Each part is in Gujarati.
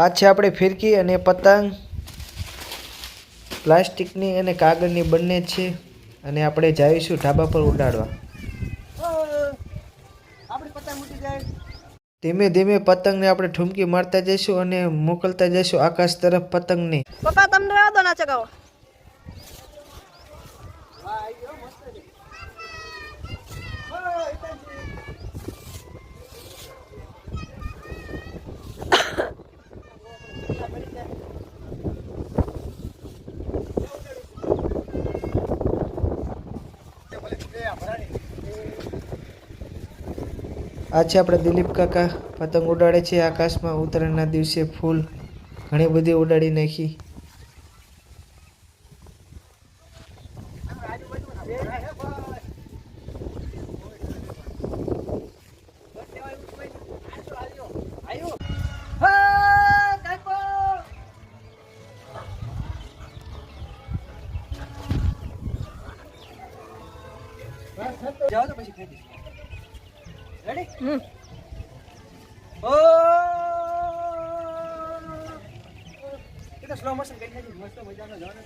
આ છે આપણે ફિરકી અને પતંગ પ્લાસ્ટિકની અને કાગળની બંને છે અને આપણે જઈશું ઢાબા પર ઉડાડવા. ધીમે ધીમે પતંગને આપણે ઠુમકી મારતા જઈશું અને મોકલતા જઈશું આકાશ તરફ પતંગને. પપ્પા તમને રહેવા દો ના ચગાવો. આ છે આપણે દિલીપ કાકા પતંગ ઉડાડે છે આકાશમાં. ઉત્તરાયણના દિવસે ફૂલ ઘણી બધી ઉડાડી નાખી. જાઓ તો પછી ખાઈ દઈશ. રેડી? ઓ સ્લો મોશન કરી નાખી. મસ્ત મજાનો જવાનો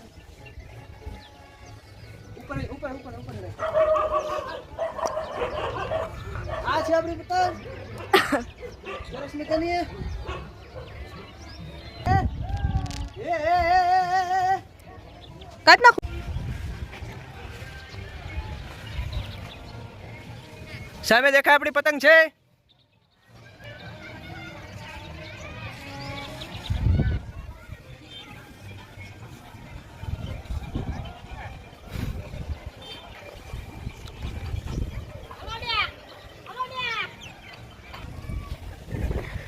ઉપર ઉપર ઉપર ઉપર આ છે આપણી પતંગ. સરસ મજાની કાટ નાખો. સામે દેખાય આપણી પતંગ છે.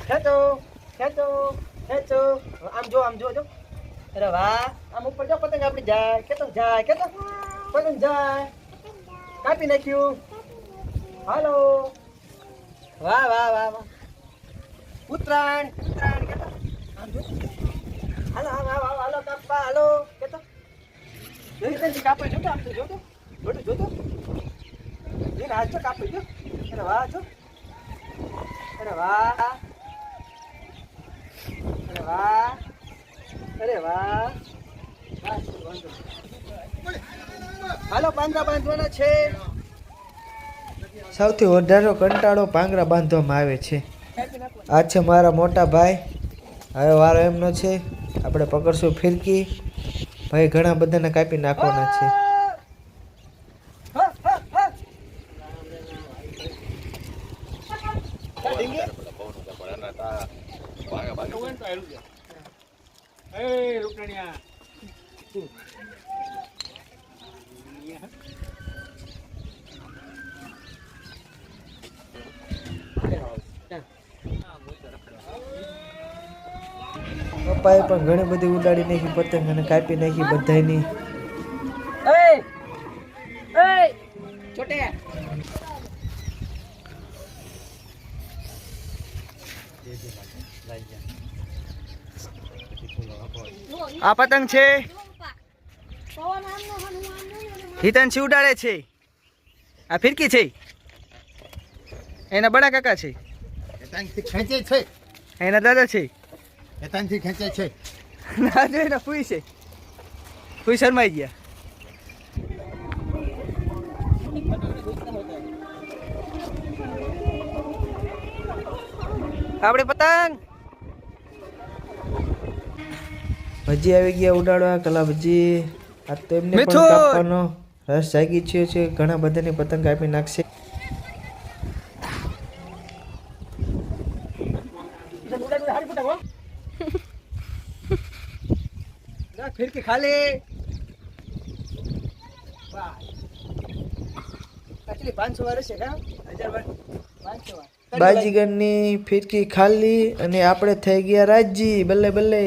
ખેંચો ખેંચો ખેંચો. આમ જો આમ જો જો. અરે વાહ. આમ ઉપર જો પતંગ આપણી જાય. કેતો જાય કેતો પતંગ જાય. કાપી નાખ્યું. હાલો. વાહ વાહ વાહ વાહ. ઉત્તરાયણ ઉત્તરાયણ કેતો આમ જો. હાલો હાલો હાલો હાલો કાપા હાલો કેતો. જોઈ તને કાપે જો તો આમ તો જો તો જોતો જોતો. જે હાથ તો કાપી જો. અરે વાહ જો. અરે વાહ. અરે વાહ. અરે વાહ. હાલો પાંદડા બાંધવાના છે. સૌથી વધારે કંટાળો પાંગરા બાંધવામાં આવે છે. આ છે મારા મોટા ભાઈ. હવે વારો એમનો છે. આપણે પકડશું ફિરકી. ભાઈ ઘણા બધાને કાપી નાખવાના છે. પપ્પાએ પણ ઘણી બધી ઉડાડી નાખી પતંગ અને કાપી નાખી બધાની. છોટે આ પતંગ છે. હિતાંશી ઉડાડે છે. આ ફિરકી છે. એના બડા કાકા છે. હેતાનથી ખેંચે છે. એના દાદા છે. હેતાનથી ખેંચે છે. ના જો એના ફૂઈ છે. ફૂઈ શરમાઈ ગયા. આપણે પતંગ ભજી આવી ગયા ઉડાડવા. કલા ભજી. આ તો એમને પણ કાપવાનો રસ જાગી ગયો છે. ઘણા બધાની પતંગ કાપી નાખશે. ફિરકી ખાલી. એકચ્યુઅલી 500 વાર છે કા 1000 વાર 500 વાર. બાજીગરની ફિરકી ખાલી અને આપણે થઈ ગયા રાજી. બલ્લે બલ્લે.